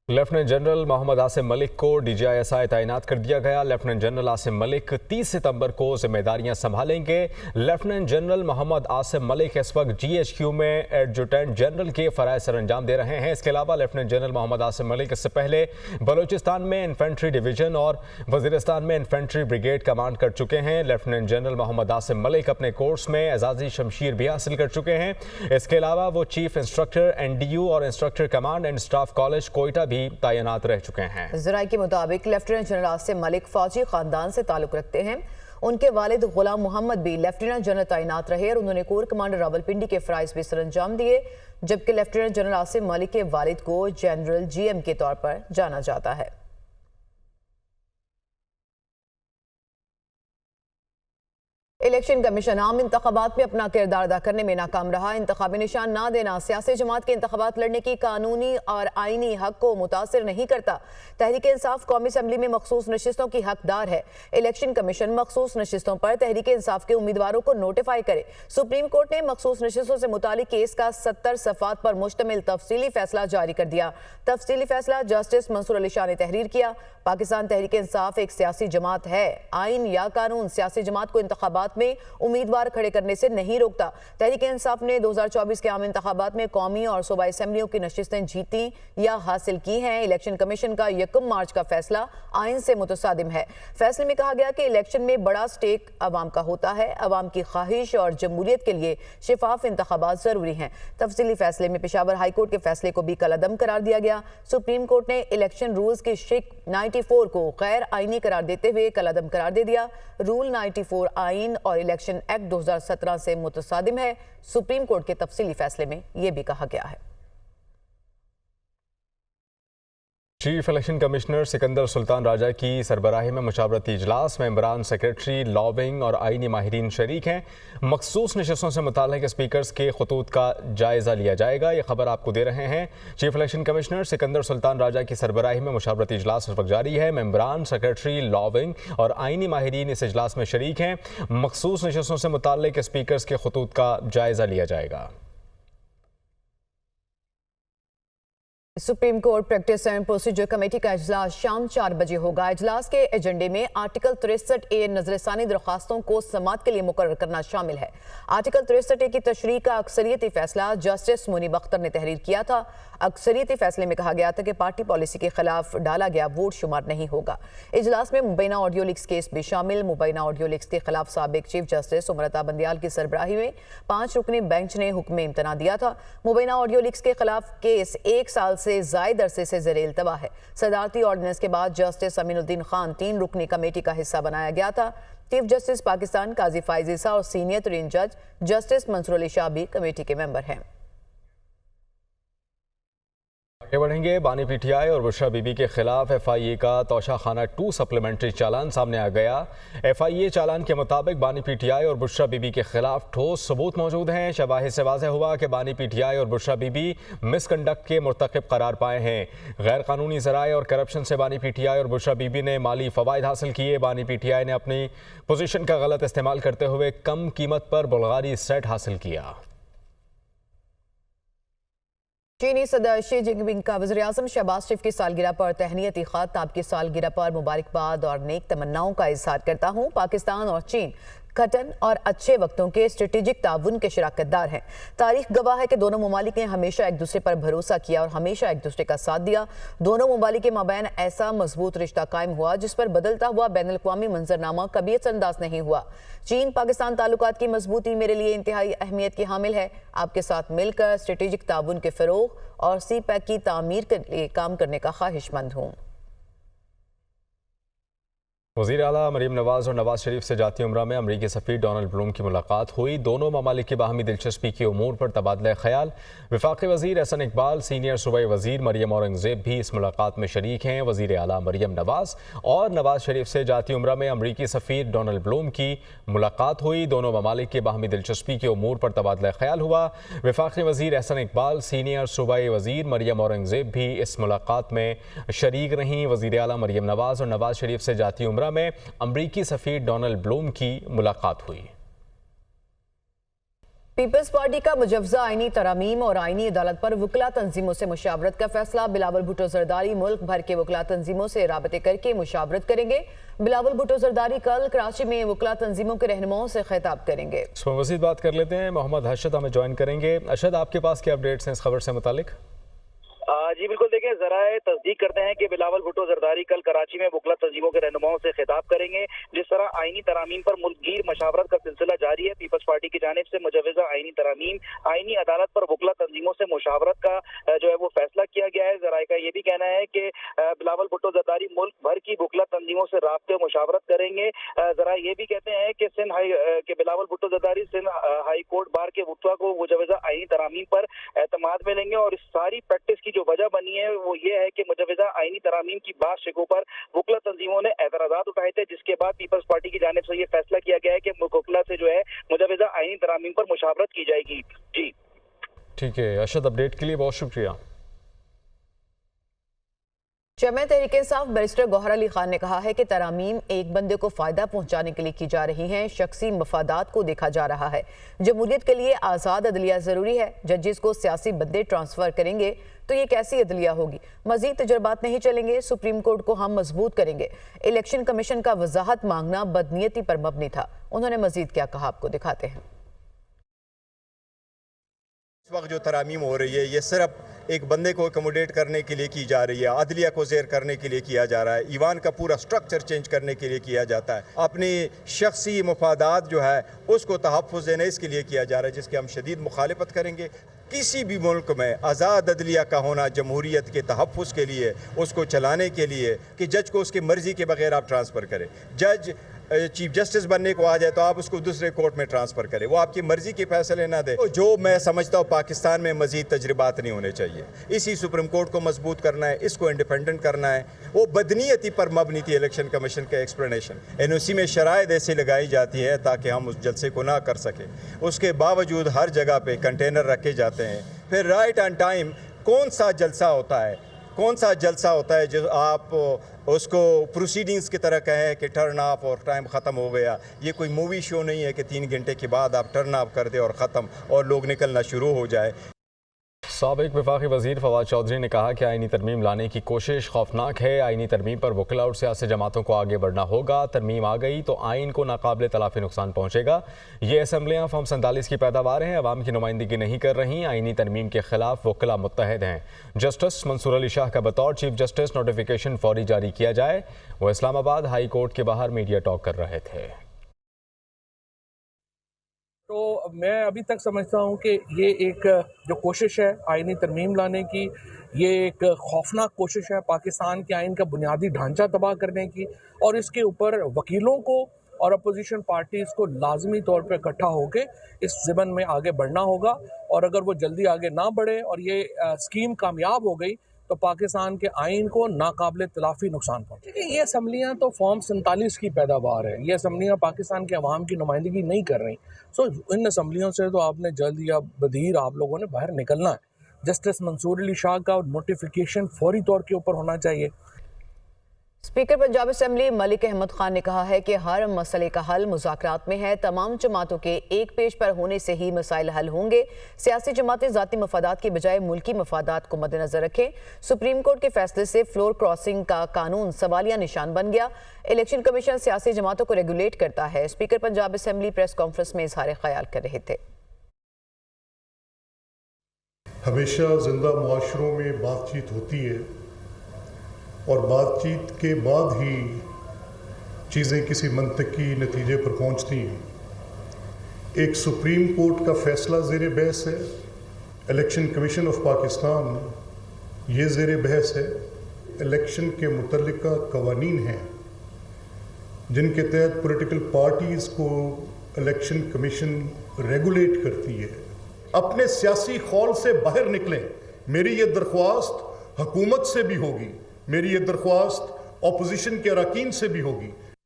Lieutenant general Muhammad Asim ملک کو DGI تعینات کر دیا گیا۔ لیفٹیننٹ جنرل عاصم ملک 30 ستمبر کو ذمہ داریاں سنبھالیں گے۔ لیفٹیننٹ جنرل محمد عاصم ملک اس وقت GHQ میں ایڈجوٹنٹ جنرل کے فرائض سر انجام دے رہے ہیں۔ اس کے علاوہ لیفٹیننٹ جنرل محمد عاصم ملک اس سے پہلے بلوچستان میں انفینٹری ڈویژن اور وزیرستان میں انفینٹری بریگیڈ کمانڈ کر چکے ہیں۔ لیفٹیننٹ جنرل محمد عاصم ملک اپنے کورس میں اعزازی شمشیر بھی حاصل کر چکے ہیں۔ اس کے علاوہ وہ چیف انسٹرکٹر NDU اور instructor command and staff college Quetta بھی تعینات رہ چکے ہیں۔ ذرائع کے مطابق لیفٹیننٹ جنرل عاصم ملک فوجی خاندان سے تعلق رکھتے ہیں۔ ان کے والد غلام محمد بھی لیفٹیننٹ جنرل تعینات رہے اور انہوں نے کور کمانڈر راولپنڈی کے فرائض بھی سر انجام دیے، جبکہ لیفٹیننٹ جنرل عاصم ملک کے والد کو جنرل GM کے طور پر جانا جاتا ہے۔ الیکشن کمیشن عام انتخابات میں اپنا کردار ادا کرنے میں ناکام رہا۔ انتخابی نشان نہ دینا سیاسی جماعت کے انتخابات لڑنے کی قانونی اور آئینی حق کو متاثر نہیں کرتا۔ تحریک انصاف قومی اسمبلی میں مخصوص نشستوں کی حقدار ہے۔ الیکشن کمیشن مخصوص نشستوں پر تحریک انصاف کے امیدواروں کو نوٹیفائی کرے۔ سپریم کورٹ نے مخصوص نشستوں سے متعلق کیس کا 70 صفحات پر مشتمل تفصیلی فیصلہ جاری کر دیا۔ تفصیلی فیصلہ جسٹس منصور علی شاہ نے تحریر کیا۔ پاکستان تحریک انصاف ایک سیاسی جماعت ہے۔ آئین یا قانون سیاسی جماعت کو انتخابات میں امیدوار کھڑے کرنے سے نہیں روکتا۔ تحریک انصاف نے 2024 کے عام انتخابات میں قومی اور صوبائی اسمبلیوں کی نشستیں جیتی یا حاصل کی ہیں۔ الیکشن کمیشن کا 1 مارچ کا فیصلہ آئین سے متصادم ہے۔ فیصلے میں کہا گیا کہ الیکشن میں بڑا سٹیک عوام کا ہوتا ہے۔ عوام کی خواہش اور جمہوریت کے لیے شفاف انتخابات ضروری ہیں۔ تفصیلی فیصلے میں پشاور ہائی کورٹ کے فیصلے کو بھی کالعدم قرار دیا گیا۔ سپریم کورٹ نے الیکشن رولز کی شق 94 کو غیر آئینی قرار دیتے ہوئے کالعدم قرار دے دیا۔ رول 94 آئین اور الیکشن ایکٹ 2017 سے متصادم ہے۔ سپریم کورٹ کے تفصیلی فیصلے میں یہ بھی کہا گیا ہے۔ چیف الیکشن کمشنر سکندر سلطان راجہ کی سربراہی میں مشاورتی اجلاس میں ممبران سیکریٹری لاونگ اور آئینی ماہرین شریک ہیں۔ مخصوص نشستوں سے متعلق اسپیکرز کے خطوط کا جائزہ لیا جائے گا۔ یہ خبر آپ کو دے رہے ہیں چیف الیکشن کمشنر سکندر سلطان راجہ کی سربراہی میں مشاورتی اجلاس اس وقت جاری ہے۔ ممبران سیکریٹری لاونگ اور آئینی ماہرین اس اجلاس میں شریک ہیں۔ مخصوص نشستوں سے متعلق اسپیکرز کے خطوط کا جائزہ لیا جائے گا۔ Supreme court practice and procedure committee کا اجلاس شام 4 بجے ہوگا۔ اجلاس کے ایجنڈے میں آرٹیکل 63A نظر ثانی درخواستوں کو سماعت کے لیے مقرر کرنا شامل ہے۔ آرٹیکل 63A کی تشریح کا اکثریتی فیصلہ جسٹس منیب اختر نے تحریر کیا تھا۔ اکثریتی فیصلے میں کہا گیا تھا کہ پارٹی پالیسی کے خلاف ڈالا گیا ووٹ شمار نہیں ہوگا۔ اجلاس میں مبینہ آڈیو لیکس کیس بھی شامل۔ مبینہ آڈیو لیکس کے خلاف سابق چیف جسٹس عمرتا بندیال کی سربراہی میں 5 رکنی بینچ نے حکم امتناع دیا تھا۔ مبینہ آڈیو لیکس کے خلاف کیس 1 سال سے زائد عرصے سے زیر التوا ہے۔ صدارتی آرڈیننس کے بعد جسٹس امین الدین خان 3 رکنی کمیٹی کا حصہ بنایا گیا تھا۔ چیف جسٹس پاکستان قاضی فائز عیسیٰ اور سینئر ترین جج جسٹس منصور علی شاہ بھی کمیٹی کے ممبر ہیں۔ آگے بڑھیں گے۔ بانی PTI اور بشرا بی بی کے خلاف FIA کا توشہ خانہ 2 سپلیمنٹری چالان سامنے آ گیا۔ FIA چالان کے مطابق بانی PTI اور بشرا بی بی کے خلاف ٹھوس ثبوت موجود ہیں۔ شواہد سے واضح ہوا کہ بانی PTI اور بشرا بی بی مس کنڈکٹ کے مرتکب قرار پائے ہیں۔ غیر قانونی ذرائع اور کرپشن سے بانی PTI اور بشرا بی بی نے مالی فوائد حاصل کیے۔ بانی PTI نے اپنی پوزیشن کا غلط استعمال کرتے ہوئے کم قیمت پر بلغاری سیٹ حاصل کیا۔ چینی صدر شی جن پنگ کا وزیراعظم شہباز شریف کی سالگرہ پر تہنیتی خط۔ آپ کی سالگرہ پر مبارکباد اور نیک تمناؤں کا اظہار کرتا ہوں۔ پاکستان اور چین کھٹن اور اچھے وقتوں کے اسٹریٹجک تعاون کے شراکت دار ہیں۔ تاریخ گواہ ہے کہ دونوں ممالک نے ہمیشہ ایک دوسرے پر بھروسہ کیا اور ہمیشہ ایک دوسرے کا ساتھ دیا۔ دونوں ممالک کے مابین ایسا مضبوط رشتہ قائم ہوا جس پر بدلتا ہوا بین الاقوامی منظرنامہ کبھی اثر انداز نہیں ہوا۔ چین پاکستان تعلقات کی مضبوطی میرے لیے انتہائی اہمیت کی حامل ہے۔ آپ کے ساتھ مل کر اسٹریٹجک تعاون کے فروغ اور CPEC کی تعمیر کے لیے کام کرنے کا خواہش مند ہوں۔ وزیر اعلیٰ مریم نواز اور نواز شریف سے جاتی عمرہ میں امریکی سفیر ڈونلڈ بلوم کی ملاقات ہوئی۔ دونوں ممالک کی باہمی دلچسپی کے امور پر تبادلہ خیال۔ وفاقی وزیر احسن اقبال، سینئر صوبائی وزیر مریم اورنگزیب بھی اس ملاقات میں شریک ہیں۔ وزیر اعلیٰ مریم نواز اور نواز شریف سے جاتی عمرہ میں امریکی سفیر ڈونلڈ بلوم کی ملاقات ہوئی۔ دونوں ممالک کی باہمی دلچسپی کے امور پر تبادلہ خیال ہوا۔ وفاقی وزیر احسن اقبال، سینئر صوبائی وزیر مریم اورنگزیب بھی اس ملاقات میں شریک رہیں۔ وزیر اعلیٰ مریم نواز اور نواز شریف سے جاتی عمرہ میں امریکی سفیر ڈونلڈ بلوم کی ملاقات ہوئی۔ پیپلز پارٹی کا مجوزہ آئینی ترامیم اور آئینی عدالت پر وکلا تنظیموں سے مشاورت کا فیصلہ۔ بلاول بھٹو زرداری ملک بھر کے وکلا تنظیموں سے رابطے کر کے مشاورت کریں گے۔ بلاول بھٹو زرداری کل کراچی میں وکلا تنظیموں کے رہنماؤں سے خطاب کریں گے۔ اس پر مزید بات کر لیتے ہیں، محمد ارشد ہمیں جوائن کریں گے۔ ارشد، آپ کے پاس کیا اپڈیٹس ہیں اس خبر سے متعلق؟ جی بالکل، دیکھیں ذرائع تصدیق کرتے ہیں کہ بلاول بھٹو زرداری کل کراچی میں وکلا تنظیموں کے رہنماؤں سے خطاب کریں گے۔ جس طرح آئینی ترامیم پر ملک گیر مشاورت کا سلسلہ جاری ہے، پیپلز پارٹی کی جانب سے مجوزہ آئینی ترامیم، آئینی عدالت پر وکلا تنظیموں سے مشاورت کا جو ہے وہ فیصلہ کیا گیا ہے۔ ذرائع کا یہ بھی کہنا ہے کہ بلاول بھٹو زرداری ملک بھر کی وکلا تنظیموں سے رابطے و مشاورت کریں گے۔ ذرائع یہ بھی کہتے ہیں کہ Bilawal Bhutto Zardari Sindh high court bar کے وکلا کو مجوزہ آئینی ترامیم پر اعتماد میں لیں گے، اور اس ساری پریکٹس کی جو وجہ بنی ہے وہ یہ ہے کہ مجوزہ آئینی ترامیم کی بعض شقوں پر وکلا تنظیموں نے اعتراضات اٹھائے تھے، جس کے بعد پیپلز پارٹی کی جانب سے یہ فیصلہ کیا گیا ہے کہ وکلا سے جو ہے مجوزہ آئینی ترامیم پر مشاورت کی جائے گی۔ جی ٹھیک ہے ارشد، اپڈیٹ کے لیے بہت شکریہ۔ جمعیت تحریک انصاف بیرسٹر گوہر علی خان نے کہا ہے کہ ترامیم ایک بندے کو فائدہ پہنچانے کے لیے کی جا رہی ہیں، شخصی مفادات کو دیکھا جا رہا ہے۔ جمہوریت کے لیے آزاد عدلیہ ضروری ہے، ججز کو سیاسی بندے ٹرانسفر کریں گے تو یہ کیسی عدلیہ ہوگی؟ مزید تجربات نہیں چلیں گے، سپریم کورٹ کو ہم مضبوط کریں گے۔ الیکشن کمیشن کا وضاحت مانگنا بدنیتی پر مبنی تھا۔ انہوں نے مزید کیا کہا، آپ کو دکھاتے ہیں۔ اس وقت جو ترامیم ہو رہی ہے یہ صرف ایک بندے کو اکوموڈیٹ کرنے کے لیے کی جا رہی ہے، عدلیہ کو زیر کرنے کے لیے کیا جا رہا ہے، ایوان کا پورا سٹرکچر چینج کرنے کے لیے کیا جاتا ہے، اپنی شخصی مفادات جو ہے اس کو تحفظ دینے اس کے لیے کیا جا رہا ہے، جس کے ہم شدید مخالفت کریں گے۔ کسی بھی ملک میں آزاد عدلیہ کا ہونا جمہوریت کے تحفظ کے لیے، اس کو چلانے کے لیے کہ جج کو اس کی مرضی کے بغیر آپ ٹرانسفر کریں۔ جج چیف جسٹس بننے کو آ جائے تو آپ اس کو دوسرے کورٹ میں ٹرانسفر کریں، وہ آپ کی مرضی کے فیصلے نہ دے۔ جو میں سمجھتا ہوں پاکستان میں مزید تجربات نہیں ہونے چاہیے، اسی سپریم کورٹ کو مضبوط کرنا ہے، اس کو انڈیپینڈنٹ کرنا ہے۔ وہ بدنیتی پر مبنی تھی الیکشن کمیشن کا ایکسپلینیشن، اسی میں شرائط ایسی لگائی جاتی ہے تاکہ ہم اس جلسے کو نہ کر سکیں، اس کے باوجود ہر جگہ پہ کنٹینر رکھے جاتے ہیں۔ پھر رائٹ آن ٹائم کون سا جلسہ ہوتا ہے جو آپ اس کو پروسیڈنگز کی طرح کہیں کہ ٹرن آف اور ٹائم ختم ہو گیا۔ یہ کوئی مووی شو نہیں ہے کہ 3 گھنٹے کے بعد آپ ٹرن آف کر دیں اور ختم اور لوگ نکلنا شروع ہو جائے۔ سابق وفاقی وزیر فواد چودھری نے کہا کہ آئینی ترمیم لانے کی کوشش خوفناک ہے۔ آئینی ترمیم پر وکلا اور سیاسی جماعتوں کو آگے بڑھنا ہوگا۔ ترمیم آ گئی تو آئین کو ناقابل تلافی نقصان پہنچے گا۔ یہ اسمبلیاں فارم 47 کی پیداوار ہیں، عوام کی نمائندگی نہیں کر رہی۔ آئینی ترمیم کے خلاف وکلا متحد ہیں۔ جسٹس منصور علی شاہ کا بطور چیف جسٹس نوٹیفیکیشن فوری جاری کیا جائے۔ وہ اسلام آباد ہائی کورٹ کے باہر میڈیا ٹاک کر رہے تھے۔ تو میں ابھی تک سمجھتا ہوں کہ یہ ایک جو کوشش ہے آئینی ترمیم لانے کی، یہ ایک خوفناک کوشش ہے پاکستان کے آئین کا بنیادی ڈھانچہ تباہ کرنے کی، اور اس کے اوپر وکیلوں کو اور اپوزیشن پارٹیز کو لازمی طور پہ اکٹھا ہو کے اس ضمن میں آگے بڑھنا ہوگا، اور اگر وہ جلدی آگے نہ بڑھے اور یہ اسکیم کامیاب ہو گئی تو پاکستان کے آئین کو ناقابل تلافی نقصان پہنچے گا۔ یہ اسمبلیاں تو فارم 47 کی پیداوار ہے، یہ اسمبلیاں پاکستان کے عوام کی نمائندگی نہیں کر رہی۔ ان اسمبلیوں سے تو آپ نے جلد یا بدیر آپ لوگوں نے باہر نکلنا ہے۔ جسٹس منصور علی شاہ کا نوٹیفیکیشن فوری طور کے اوپر ہونا چاہیے۔ اسپیکر پنجاب اسمبلی ملک احمد خان نے کہا ہے کہ ہر مسئلے کا حل مذاکرات میں ہے، تمام جماعتوں کے ایک پیش پر ہونے سے ہی مسائل حل ہوں گے۔ سیاسی جماعتیں ذاتی مفادات کی بجائے ملکی مفادات کو مد نظر رکھیں۔ سپریم کورٹ کے فیصلے سے فلور کراسنگ کا قانون سوالیہ نشان بن گیا۔ الیکشن کمیشن سیاسی جماعتوں کو ریگولیٹ کرتا ہے۔ Speaker Punjab assembly press conference میں اظہار خیال کر رہے تھے۔ ہمیشہ زندہ معاشروں میں بات چیت ہوتی ہے، اور بات چیت کے بعد ہی چیزیں کسی منطقی نتیجے پر پہنچتی ہیں۔ ایک سپریم کورٹ کا فیصلہ زیر بحث ہے، الیکشن کمیشن آف پاکستان یہ زیر بحث ہے، الیکشن کے متعلقہ قوانین ہیں جن کے تحت پولیٹیکل پارٹیز کو الیکشن کمیشن ریگولیٹ کرتی ہے۔ اپنے سیاسی خول سے باہر نکلیں۔ میری یہ درخواست حکومت سے بھی ہوگی، میری یہ درخواست اپوزیشن کے اراکین سے بھی ہوگی